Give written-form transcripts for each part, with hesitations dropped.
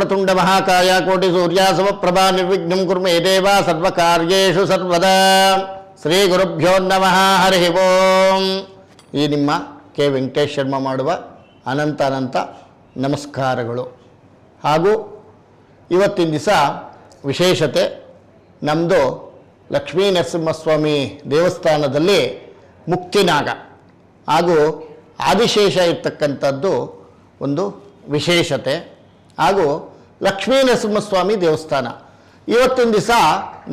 वक्रतुंड महाकाय कोटि सूर्या समप्रभा निर्विघ्नं कुरु मे देव सर्वकार्येषु सर्वदा श्री गुरुभ्यो नमः हरि ओम। ಈ ನಿಮ್ಮ ಕೆ ವೆಂಕಟೇಶ್ ಶರ್ಮಾ ಮಾಡುವ ಅನಂತ ಅನಂತ ನಮಸ್ಕಾರಗಳು। ಹಾಗೂ ಇವತ್ತಿನ ದಿವಸ ವಿಶೇಷತೆ ನಮ್ಮದು ಲಕ್ಷ್ಮೀ ನರಸಿಂಹಸ್ವಾಮಿ ದೇವಸ್ಥಾನದಲ್ಲಿ ಮುಕ್ತಿನಾಗ ಹಾಗೂ ಆದಿಶೇಷ ಇರ್ತಕ್ಕಂಥದ್ದು ಒಂದು ವಿಶೇಷತೆ। ಹಾಗೂ ಲಕ್ಷ್ಮೀ ನರಸಿಂಹಸ್ವಾಮಿ ದೇವಸ್ಥಾನ ಇವತ್ತಿನ ದಿವಸ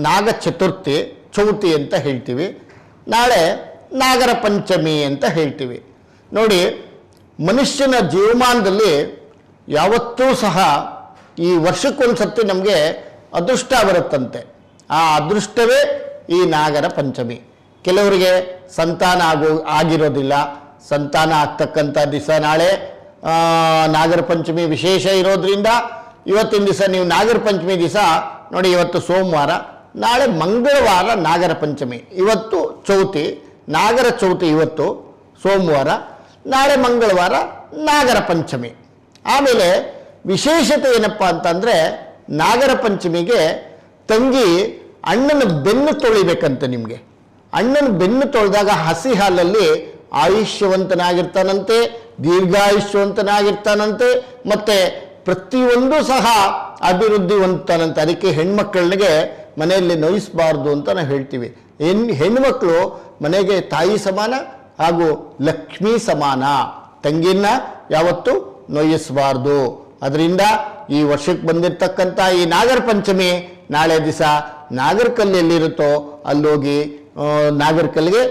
ನಾಗ ಚತುರ್ಥಿ ಚೌತಿ ಅಂತ ಹೇಳ್ತೀವಿ, ನಾಳೆ ನಾಗರ ಪಂಚಮಿ ಅಂತ ಹೇಳ್ತೀವಿ। ನೋಡಿ, ಮನುಷ್ಯನ ಜೀವಮಾನದಲ್ಲಿ ಯಾವತ್ತೂ ಸಹ ಈ ವರ್ಷಕ್ಕೊಂದು ಸರ್ತಿ ನಮಗೆ ಅದೃಷ್ಟ ಬರುತ್ತಂತೆ, ಆ ಅದೃಷ್ಟವೇ ಈ ನಾಗರ ಪಂಚಮಿ। ಕೆಲವರಿಗೆ ಸಂತಾನ ಆಗಿರೋದಿಲ್ಲ, ಸಂತಾನ ಆಗ್ತಕ್ಕಂಥ ದಿವಸ ನಾಳೆ ನಾಗರ ಪಂಚಮಿ ವಿಶೇಷ ಇರೋದ್ರಿಂದ ಇವತ್ತಿನ ದಿವಸ ನೀವು ನಾಗರ ಪಂಚಮಿ ದಿವಸ ನೋಡಿ, ಇವತ್ತು ಸೋಮವಾರ, ನಾಳೆ ಮಂಗಳವಾರ ನಾಗರ ಪಂಚಮಿ, ಇವತ್ತು ಚೌತಿ ನಾಗರ ಚೌತಿ, ಇವತ್ತು ಸೋಮವಾರ, ನಾಳೆ ಮಂಗಳವಾರ ನಾಗರ ಪಂಚಮಿ। ಆಮೇಲೆ ವಿಶೇಷತೆ ಏನಪ್ಪ ಅಂತಂದರೆ, ನಾಗರ ಪಂಚಮಿಗೆ ತಂಗಿ ಅಣ್ಣನ ಬೆನ್ನು ತೊಳಿಬೇಕಂತೆ ನಿಮಗೆ। ಅಣ್ಣನ ಬೆನ್ನು ತೊಳೆದಾಗ ಹಸಿ ಹಾಲಲ್ಲಿ ಆಯುಷ್ಯವಂತನಾಗಿರ್ತಾನಂತೆ, ದೀರ್ಘಾಯುಷ್ಯವಂತನಾಗಿರ್ತಾನಂತೆ, ಮತ್ತು ಪ್ರತಿಯೊಂದು ಸಹ ಅಭಿವೃದ್ಧಿವಂತನಂತೆ। ಅದಕ್ಕೆ ಹೆಣ್ಮಕ್ಳಿಗೆ ಮನೆಯಲ್ಲಿ ನೋಯಿಸಬಾರ್ದು ಅಂತ ನಾವು ಹೇಳ್ತೀವಿ। ಹೆಣ್ಮಕ್ಳು ಮನೆಗೆ ತಾಯಿ ಸಮಾನ ಹಾಗೂ ಲಕ್ಷ್ಮೀ ಸಮಾನ, ತಂಗಿನ ಯಾವತ್ತೂ ನೋಯಿಸಬಾರ್ದು। ಅದರಿಂದ ಈ ವರ್ಷಕ್ಕೆ ಬಂದಿರತಕ್ಕಂಥ ಈ ನಾಗರ ಪಂಚಮಿ ನಾಳೆ ದಿವಸ ನಾಗರಕಲ್ಲು ಎಲ್ಲಿರುತ್ತೋ ಅಲ್ಲೋಗಿ ನಾಗರಕಲ್ಲಿಗೆ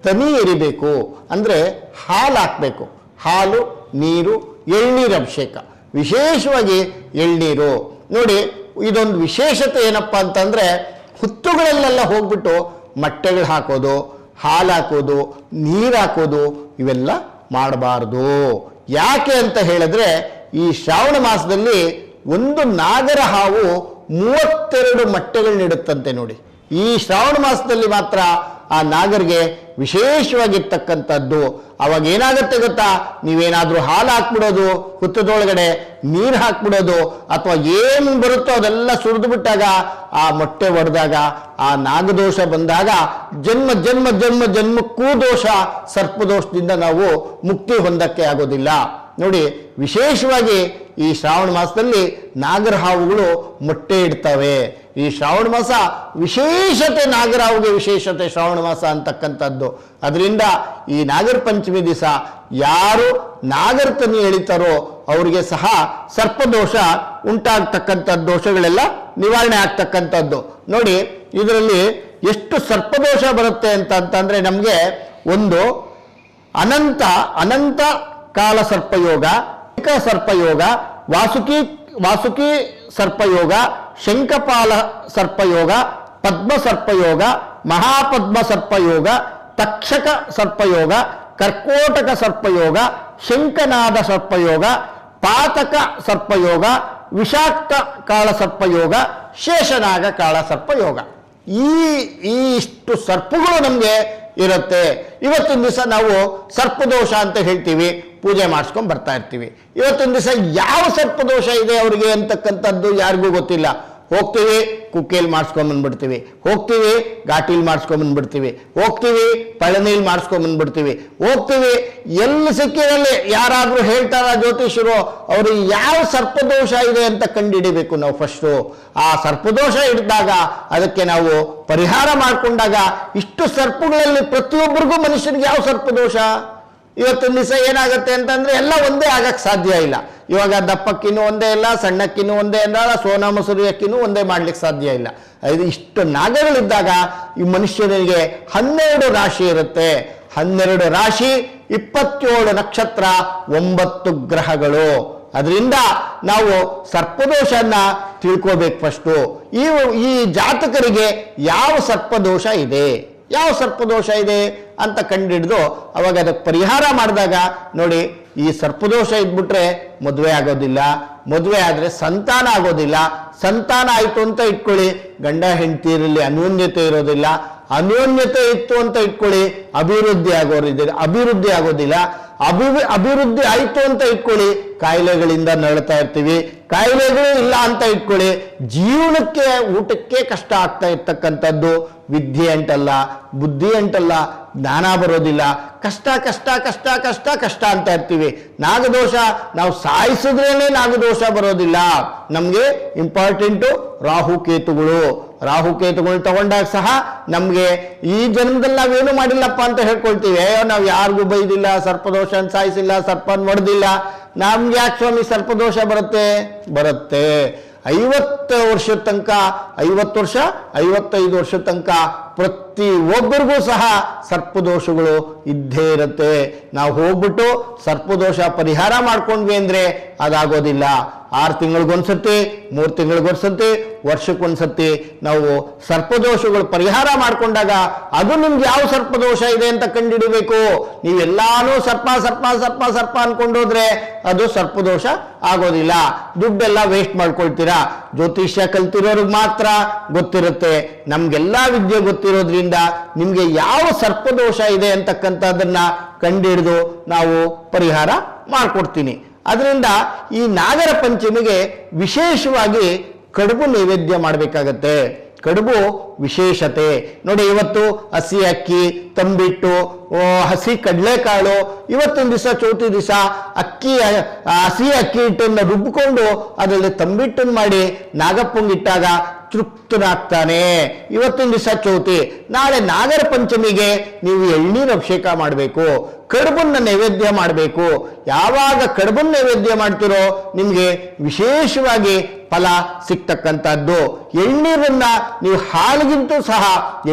ತನಿ ಎರಿಬೇಕು, ಅಂದರೆ ಹಾಲು ಹಾಕಬೇಕು, ಹಾಲು ನೀರು ಎಳ್ನೀರು ಅಭಿಷೇಕ, ವಿಶೇಷವಾಗಿ ಎಳ್ನೀರು। ನೋಡಿ, ಇದೊಂದು ವಿಶೇಷತೆ ಏನಪ್ಪ ಅಂತಂದರೆ, ಹುತ್ತುಗಳಲ್ಲೆಲ್ಲ ಹೋಗ್ಬಿಟ್ಟು ಮೊಟ್ಟೆಗಳು ಹಾಕೋದು, ಹಾಲು ಹಾಕೋದು, ನೀರು ಹಾಕೋದು ಇವೆಲ್ಲ ಮಾಡಬಾರ್ದು। ಯಾಕೆ ಅಂತ ಹೇಳಿದ್ರೆ, ಈ ಶ್ರಾವಣ ಮಾಸದಲ್ಲಿ ಒಂದು ನಾಗರ ಹಾವು 32 ಮೊಟ್ಟೆಗಳು ನೀಡುತ್ತಂತೆ। ನೋಡಿ, ಈ ಶ್ರಾವಣ ಮಾಸದಲ್ಲಿ ಮಾತ್ರ ಆ ನಾಗರಿಗೆ ವಿಶೇಷವಾಗಿರ್ತಕ್ಕಂಥದ್ದು। ಅವಾಗ ಏನಾಗುತ್ತೆ ಗೊತ್ತಾ, ನೀವೇನಾದರೂ ಹಾಲು ಹಾಕ್ಬಿಡೋದು, ಹುತ್ತದೊಳಗಡೆ ನೀರು ಹಾಕ್ಬಿಡೋದು, ಅಥವಾ ಏನು ಬರುತ್ತೋ ಅದೆಲ್ಲ ಸುರಿದು ಬಿಟ್ಟಾಗ ಆ ಮೊಟ್ಟೆ ಒಡೆದಾಗ ಆ ನಾಗದೋಷ ಬಂದಾಗ ಜನ್ಮ ಜನ್ಮ ಜನ್ಮ ಜನ್ಮಕ್ಕೂ ದೋಷ, ಸರ್ಪದೋಷದಿಂದ ನಾವು ಮುಕ್ತಿ ಹೊಂದಕ್ಕೆ ಆಗೋದಿಲ್ಲ। ನೋಡಿ, ವಿಶೇಷವಾಗಿ ಈ ಶ್ರಾವಣ ಮಾಸದಲ್ಲಿ ನಾಗರ ಹಾವುಗಳು ಮೊಟ್ಟೆ ಇಡ್ತವೆ। ಈ ಶ್ರಾವಣ ಮಾಸ ವಿಶೇಷತೆ, ನಾಗರ ಹಾವುಗೆ ವಿಶೇಷತೆ ಶ್ರಾವಣ ಮಾಸ ಅಂತಕ್ಕಂಥದ್ದು। ಅದರಿಂದ ಈ ನಾಗರ ಪಂಚಮಿ ದಿವಸ ಯಾರು ನಾಗರ ತನಿ ಎಳಿತಾರೋ ಅವರಿಗೆ ಸಹ ಸರ್ಪದೋಷ ಉಂಟಾಗ್ತಕ್ಕಂಥ ದೋಷಗಳೆಲ್ಲ ನಿವಾರಣೆ ಆಗ್ತಕ್ಕಂಥದ್ದು। ನೋಡಿ, ಇದರಲ್ಲಿ ಎಷ್ಟು ಸರ್ಪದೋಷ ಬರುತ್ತೆ ಅಂತಂದ್ರೆ, ನಮಗೆ ಒಂದು ಅನಂತ ಕಾಲ ಸರ್ಪಯೋಗ, ಸರ್ಪಯೋಗ, ವಾಸುಕಿ ಸರ್ಪಯೋಗ, ಶಂಖಪಾಲ ಸರ್ಪಯೋಗ, ಪದ್ಮ ಸರ್ಪಯೋಗ, ಮಹಾಪದ್ಮ ಸರ್ಪಯೋಗ, ತಕ್ಷಕ ಸರ್ಪಯೋಗ, ಕರ್ಕೋಟಕ ಸರ್ಪಯೋಗ, ಶಂಖನಾದ ಸರ್ಪಯೋಗ, ಪಾತಕ ಸರ್ಪಯೋಗ, ವಿಷಾಕ್ತ ಕಾಳ ಸರ್ಪಯೋಗ, ಶೇಷನಾಗ ಕಾಳ ಸರ್ಪಯೋಗ, ಇಷ್ಟು ಸರ್ಪಗಳು ನಮಗೆ ಇರುತ್ತೆ। ಇವತ್ತಿನ ದಿವಸ ನಾವು ಸರ್ಪದೋಷ ಅಂತ ಹೇಳ್ತೀವಿ, ಪೂಜೆ ಮಾಡಿಸ್ಕೊಂಡು ಬರ್ತಾ ಇರ್ತೀವಿ। ಇವತ್ತಿನ ದಿವಸ ಯಾವ ಸರ್ಪದೋಷ ಇದೆ ಅವರಿಗೆ ಅಂತಕ್ಕಂಥದ್ದು ಯಾರಿಗೂ ಗೊತ್ತಿಲ್ಲ। ಹೋಗ್ತೀವಿ ಕುಕ್ಕೇಲಿ ಮಾಡಿಸ್ಕೊಂಬಂದ್ಬಿಡ್ತೀವಿ, ಹೋಗ್ತೀವಿ ಘಾಟೀಲಿ ಮಾಡಿಸ್ಕೊಂಬಂದ್ಬಿಡ್ತೀವಿ, ಹೋಗ್ತೀವಿ ಪಳನಿಲಿ ಮಾಡಿಸ್ಕೊಂಬಂದ್ಬಿಡ್ತೀವಿ, ಹೋಗ್ತೀವಿ ಎಲ್ಲಿ ಸಿಕ್ಕಿರಲ್ಲಿ ಯಾರಾದರೂ ಹೇಳ್ತಾರ ಜ್ಯೋತಿಷರು, ಅವರು ಯಾವ ಸರ್ಪದೋಷ ಇದೆ ಅಂತ ಕಂಡುಹಿಡಿಬೇಕು ನಾವು ಫಸ್ಟು। ಆ ಸರ್ಪದೋಷ ಹಿಡಿದಾಗ ಅದಕ್ಕೆ ನಾವು ಪರಿಹಾರ ಮಾಡಿಕೊಂಡಾಗ ಇಷ್ಟು ಸರ್ಪಗಳಲ್ಲಿ ಪ್ರತಿಯೊಬ್ಬರಿಗೂ ಮನುಷ್ಯನಿಗೆ ಯಾವ ಸರ್ಪದೋಷ, ಇವತ್ತಿನ ದಿವಸ ಏನಾಗುತ್ತೆ ಅಂತಂದ್ರೆ ಎಲ್ಲ ಒಂದೇ ಆಗಕ್ಕೆ ಸಾಧ್ಯ ಇಲ್ಲ। ಇವಾಗ ದಪ್ಪಕ್ಕಿನೂ ಒಂದೇ ಇಲ್ಲ, ಸಣ್ಣಕ್ಕಿನೂ ಒಂದೇ ಇಲ್ಲ, ಸೋನಾ ಮಸೂರಿ ಅಕ್ಕಿನೂ ಒಂದೇ ಮಾಡ್ಲಿಕ್ಕೆ ಸಾಧ್ಯ ಇಲ್ಲ। ಇಷ್ಟು ನಾಗಗಳಿದ್ದಾಗ ಈ ಮನುಷ್ಯನಿಗೆ 12 ರಾಶಿ ಇರುತ್ತೆ, 12 ರಾಶಿ, 27 ನಕ್ಷತ್ರ, 9 ಗ್ರಹಗಳು। ಅದರಿಂದ ನಾವು ಸರ್ಪದೋಷನ ತಿಳ್ಕೋಬೇಕು ಫಸ್ಟು। ಈ ಜಾತಕರಿಗೆ ಯಾವ ಸರ್ಪದೋಷ ಇದೆ, ಯಾವ ಸರ್ಪದೋಷ ಇದೆ ಅಂತ ಕಂಡುಹಿಡಿದು ಅವಾಗ ಅದಕ್ಕೆ ಪರಿಹಾರ ಮಾಡಿದಾಗ, ನೋಡಿ, ಈ ಸರ್ಪದೋಷ ಇದ್ಬಿಟ್ರೆ ಮದುವೆ ಆಗೋದಿಲ್ಲ, ಮದುವೆ ಆದರೆ ಸಂತಾನ ಆಗೋದಿಲ್ಲ, ಸಂತಾನ ಆಯಿತು ಅಂತ ಇಟ್ಕೊಳ್ಳಿ, ಗಂಡ ಹೆಂಡತಿಯರಲ್ಲಿ ಅನ್ಯೋನ್ಯತೆ ಇರೋದಿಲ್ಲ, ಅನ್ಯೋನ್ಯತೆ ಇತ್ತು ಅಂತ ಇಟ್ಕೊಳ್ಳಿ, ಅಭಿವೃದ್ಧಿ ಆಗೋದಿಲ್ಲ. ಅಭಿವೃದ್ಧಿ ಆಯ್ತು ಅಂತ ಇಟ್ಕೊಳ್ಳಿ, ಕಾಯಿಲೆಗಳಿಂದ ನರಳ್ತಾ ಇರ್ತೀವಿ. ಕಾಯಿಲೆಗಳು ಇಲ್ಲ ಅಂತ ಇಟ್ಕೊಳ್ಳಿ, ಜೀವನಕ್ಕೆ ಊಟಕ್ಕೆ ಕಷ್ಟ ಆಗ್ತಾ ಇರ್ತಕ್ಕಂಥದ್ದು. ವಿದ್ಯೆ ಅಂಟಲ್ಲ, ಬುದ್ಧಿ ಅಂಟಲ್ಲ, ಜ್ಞಾನ ಬರೋದಿಲ್ಲ. ಕಷ್ಟ ಕಷ್ಟ ಕಷ್ಟ ಕಷ್ಟ ಕಷ್ಟ ಅಂತ ಇರ್ತೀವಿ. ನಾಗದೋಷ ನಾವು ಸಾಯಿಸಿದ್ರೇನೆ ನಾಗದೋಷ ಬರೋದಿಲ್ಲ. ನಮಗೆ ಇಂಪಾರ್ಟೆಂಟು ರಾಹುಕೇತುಗಳು ತಗೊಂಡಾಗ ಸಹ ನಮಗೆ ಈ ಜನ್ಮದಲ್ಲಿ ನಾವೇನು ಮಾಡಿಲ್ಲಪ್ಪ ಅಂತ ಹೇಳ್ಕೊಳ್ತೀವಿ. ನಾವು ಯಾರಿಗೂ ಬೈದಿಲ್ಲ, ಸರ್ಪದೋಷ ಸಾಯಿಸಿಲ್ಲ, ಸರ್ಪನ್ ಹೊಡೆದಿಲ್ಲ, ನಮ್ಗೆ ಯಾಕೆ ಸ್ವಾಮಿ ಸರ್ಪದೋಷ ಬರುತ್ತೆ. 50 ವರ್ಷದ ತನಕ, 50 ವರ್ಷ 55 ವರ್ಷದ ತನಕ ಪ್ರತಿ ಒಬ್ಬರಿಗೂ ಸಹ ಸರ್ಪದೋಷಗಳು ಇದ್ದೇ ಇರುತ್ತೆ. ನಾವು ಹೋಗ್ಬಿಟ್ಟು ಸರ್ಪದೋಷ ಪರಿಹಾರ ಮಾಡ್ಕೊಂಡ್ವಿ ಅಂದ್ರೆ ಅದಾಗೋದಿಲ್ಲ. 6 ತಿಂಗಳಿಗೊಂದ್ಸತಿ, 3 ತಿಂಗಳಿಗೊಂದ್ಸತಿ, ವರ್ಷಕ್ಕೊಂದ್ಸತಿ ನಾವು ಸರ್ಪದೋಷಗಳು ಪರಿಹಾರ ಮಾಡ್ಕೊಂಡಾಗ ಅದು ನಿಮ್ಗೆ ಯಾವ ಸರ್ಪದೋಷ ಇದೆ ಅಂತ ಕಂಡುಹಿಡಿಬೇಕು. ನೀವೆಲ್ಲಾನು ಸರ್ಪ ಸರ್ಪ ಸರ್ಪ ಸರ್ಪ ಅನ್ಕೊಂಡೋದ್ರೆ ಅದು ಸರ್ಪದೋಷ ಆಗೋದಿಲ್ಲ. ದುಡ್ಡೆಲ್ಲ ವೇಸ್ಟ್ ಮಾಡ್ಕೊಳ್ತೀರಾ. ಜ್ಯೋತಿಷ್ಯ ಕಲ್ತಿರೋರಿಗೆ ಮಾತ್ರ ಗೊತ್ತಿರುತ್ತೆ. ನಮ್ಗೆಲ್ಲಾ ವಿದ್ಯೆ ಗೊತ್ತಿರೋದ್ರಿಂದ ನಿಮ್ಗೆ ಯಾವ ಸರ್ಪದೋಷ ಇದೆ ಅಂತಕ್ಕಂಥದ್ದನ್ನ ಕಂಡುಹಿಡಿದು ನಾವು ಪರಿಹಾರ ಮಾಡ್ಕೊಡ್ತೀನಿ. ಅದರಿಂದ ಈ ನಾಗರ ಪಂಚಮಿಗೆ ವಿಶೇಷವಾಗಿ ಕಡುಬು ನೈವೇದ್ಯ ಮಾಡಬೇಕಾಗತ್ತೆ. ಕಡುಬು ವಿಶೇಷತೆ ನೋಡಿ. ಇವತ್ತು ಹಸಿ ಅಕ್ಕಿ, ತಂಬಿಟ್ಟು, ಹಸಿ ಕಡಲೆಕಾಳು, ಇವತ್ತಿನ ದಿವಸ ಚೌತಿ ದಿವಸ ಹಸಿ ಅಕ್ಕಿ ಹಿಟ್ಟನ್ನು ರುಬ್ಬಿಕೊಂಡು ಅದರಲ್ಲಿ ತಂಬಿಟ್ಟನ್ನು ಮಾಡಿ ನಾಗಪ್ಪಂಗಿಟ್ಟಾಗ ತೃಪ್ತನಾಗ್ತಾನೆ. ಇವತ್ತಿನ ದಿವಸ ಚೌತಿ, ನಾಳೆ ನಾಗರ ಪಂಚಮಿಗೆ ನೀವು ಎಳ್ನೀರು ಅಭಿಷೇಕ ಮಾಡಬೇಕು, ಕಡುಬನ್ನ ನೈವೇದ್ಯ ಮಾಡಬೇಕು. ಯಾವಾಗ ಕಡುಬನ್ನ ನೈವೇದ್ಯ ಮಾಡ್ತಿರೋ ನಿಮಗೆ ವಿಶೇಷವಾಗಿ ಫಲ ಸಿಗ್ತಕ್ಕಂಥದ್ದು. ಎಳ್ನೀರನ್ನ ನೀವು ಹಾಲಿಗಿಂತೂ ಸಹ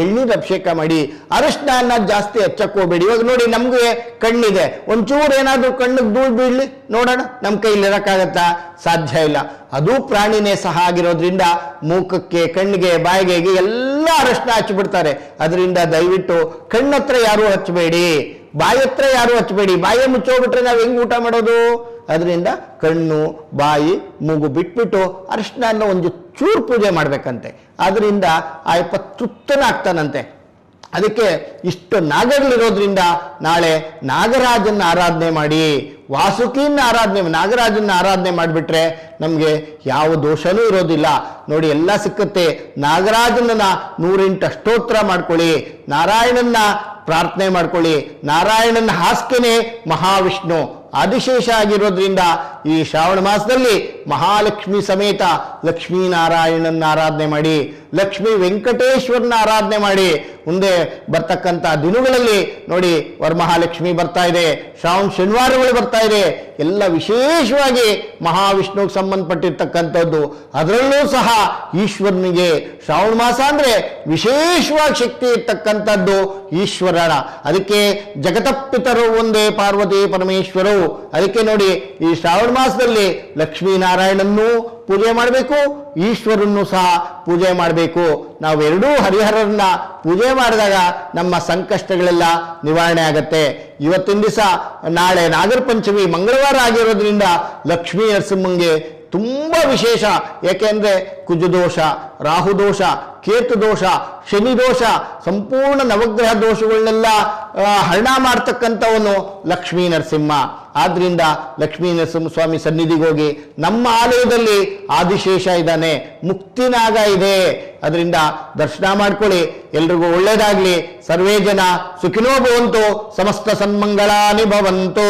ಎಳ್ನೀರು ಅಭಿಷೇಕ ಮಾಡಿ. ಅರಿಶಿನ ಜಾಸ್ತಿ ಹಚ್ಚಕ್ಕೆ ಹೋಗ್ಬೇಡಿ. ಇವಾಗ ನೋಡಿ, ನಮ್ಗೆ ಕಣ್ಣಿದೆ, ಒಂಚೂರು ಏನಾದ್ರೂ ಕಣ್ಣಿಗೆ ಧೂಳು ಬೀಳಲಿ ನೋಡೋಣ, ನಮ್ಮ ಕೈಲಿ ಇರಕ್ಕಾಗತ್ತಾ? ಸಾಧ್ಯ ಇಲ್ಲ. ಅದು ಪ್ರಾಣಿನೇ ಸಹ ಆಗಿರೋದ್ರಿಂದ ಮೂಕಕ್ಕೆ, ಕಣ್ಣಿಗೆ, ಬಾಯಿಗೆ ಎಲ್ಲ ಅರಿಶಿನ ಹಚ್ಚಿಬಿಡ್ತಾರೆ. ಅದರಿಂದ ದಯವಿಟ್ಟು ಕಣ್ಣತ್ರ ಯಾರು ಹಚ್ಚಬೇಡಿ, ಬಾಯಿ ಹತ್ರ ಯಾರು ಹಚ್ಚಬೇಡಿ. ಬಾಯಿ ಮುಚ್ಚೋಗ್ಬಿಟ್ರೆ ನಾವು ಹೆಂಗ್ ಊಟ ಮಾಡೋದು? ಅದರಿಂದ ಕಣ್ಣು, ಬಾಯಿ, ಮೂಗು ಬಿಟ್ಬಿಟ್ಟು ಅರಿಶಿನ ಒಂದು ಚೂರು ಪೂಜೆ ಮಾಡ್ಬೇಕಂತೆ. ಅದರಿಂದ ಆ ಯಪ್ಪ ತೃಪ್ತನಾಗ್ತಾನಂತೆ. ಅದಕ್ಕೆ ಇಷ್ಟು ನಾಗಗಳಿರೋದ್ರಿಂದ ನಾಳೆ ನಾಗರಾಜನ ಆರಾಧನೆ ಮಾಡಿ, ವಾಸುಕಿಯನ್ನ ನಾಗರಾಜನ ಆರಾಧನೆ ಮಾಡಿಬಿಟ್ರೆ ನಮಗೆ ಯಾವ ದೋಷನೂ ಇರೋದಿಲ್ಲ. ನೋಡಿ, ಎಲ್ಲ ಸಿಕ್ಕತ್ತೆ. ನಾಗರಾಜನನ್ನ 108 ಅಷ್ಟೋತ್ತರ ಮಾಡ್ಕೊಳ್ಳಿ, ನಾರಾಯಣನ್ನ ಪ್ರಾರ್ಥನೆ ಮಾಡ್ಕೊಳ್ಳಿ. ನಾರಾಯಣನ ಹಾಸ್ಕೆನೆ ಮಹಾವಿಷ್ಣು ಆದಿಶೇಷ ಆಗಿರೋದ್ರಿಂದ ಈ ಶ್ರಾವಣ ಮಾಸದಲ್ಲಿ ಮಹಾಲಕ್ಷ್ಮಿ ಸಮೇತ ಲಕ್ಷ್ಮೀನಾರಾಯಣನ ಆರಾಧನೆ ಮಾಡಿ, ಲಕ್ಷ್ಮೀ ವೆಂಕಟೇಶ್ವರನ ಆರಾಧನೆ ಮಾಡಿ. ಮುಂದೆ ಬರ್ತಕ್ಕಂಥ ದಿನಗಳಲ್ಲಿ ನೋಡಿ, ವರಮಹಾಲಕ್ಷ್ಮಿ ಬರ್ತಾ ಇದೆ, ಶ್ರಾವಣ ಶನಿವಾರಗಳು ಬರ್ತಾ ಇದೆ. ಎಲ್ಲ ವಿಶೇಷವಾಗಿ ಮಹಾವಿಷ್ಣುವಿಗೆ ಸಂಬಂಧಪಟ್ಟಿರ್ತಕ್ಕಂಥದ್ದು. ಅದರಲ್ಲೂ ಸಹ ಈಶ್ವರನಿಗೆ ಶ್ರಾವಣ ಮಾಸ ಅಂದ್ರೆ ವಿಶೇಷವಾಗಿ ಶಕ್ತಿ ಇರ್ತಕ್ಕಂಥದ್ದು ಈಶ್ವರನ. ಅದಕ್ಕೆ ಜಗತಪಿತರು ಒಂದೇ ಪಾರ್ವತಿ ಪರಮೇಶ್ವರರು. ಅದಕ್ಕೆ ನೋಡಿ, ಈ ಶ್ರಾವಣ ಮಾಸದಲ್ಲಿ ಲಕ್ಷ್ಮೀನಾರಾಯಣನ್ನು ಪೂಜೆ ಮಾಡಬೇಕು, ಈಶ್ವರನ್ನು ಸಹ ಪೂಜೆ ಮಾಡಬೇಕು. ನಾವೆರಡೂ ಹರಿಹರರನ್ನ ಪೂಜೆ ಮಾಡಿದಾಗ ನಮ್ಮ ಸಂಕಷ್ಟಗಳೆಲ್ಲ ನಿವಾರಣೆ ಆಗತ್ತೆ. ಇವತ್ತಿನ ದಿವಸ ನಾಳೆ ನಾಗರ ಪಂಚಮಿ ಮಂಗಳವಾರ ಆಗಿರೋದ್ರಿಂದ ಲಕ್ಷ್ಮೀ ನರಸಿಂಹಂಗೆ ತುಂಬಾ ವಿಶೇಷ. ಯಾಕೆಂದ್ರೆ ಕುಜದೋಷ, ರಾಹುದೋಷ, ಕೇತು ದೋಷ, ಶನಿ ದೋಷ, ಸಂಪೂರ್ಣ ನವಗ್ರಹ ದೋಷಗಳನ್ನೆಲ್ಲ ಹರಣ ಮಾಡ್ತಕ್ಕಂಥವನು ಲಕ್ಷ್ಮೀ ನರಸಿಂಹ. ಆದ್ರಿಂದ ಲಕ್ಷ್ಮೀ ನರಸಿಂಹ ಸ್ವಾಮಿ ಸನ್ನಿಧಿಗೆ ಹೋಗಿ, ನಮ್ಮ ಆಲಯದಲ್ಲಿ ಆದಿಶೇಷ ಇದ್ದಾನೆ, ಮುಕ್ತಿನಾಗ ಇದೆ, ಅದರಿಂದ ದರ್ಶನ ಮಾಡ್ಕೊಳ್ಳಿ. ಎಲ್ರಿಗೂ ಒಳ್ಳೇದಾಗ್ಲಿ. ಸರ್ವೇ ಜನ ಸುಖಿನೋ ಭವಂತು, ಸಮಸ್ತ ಸನ್ಮಂಗಳಾನಿ ಭವಂತು.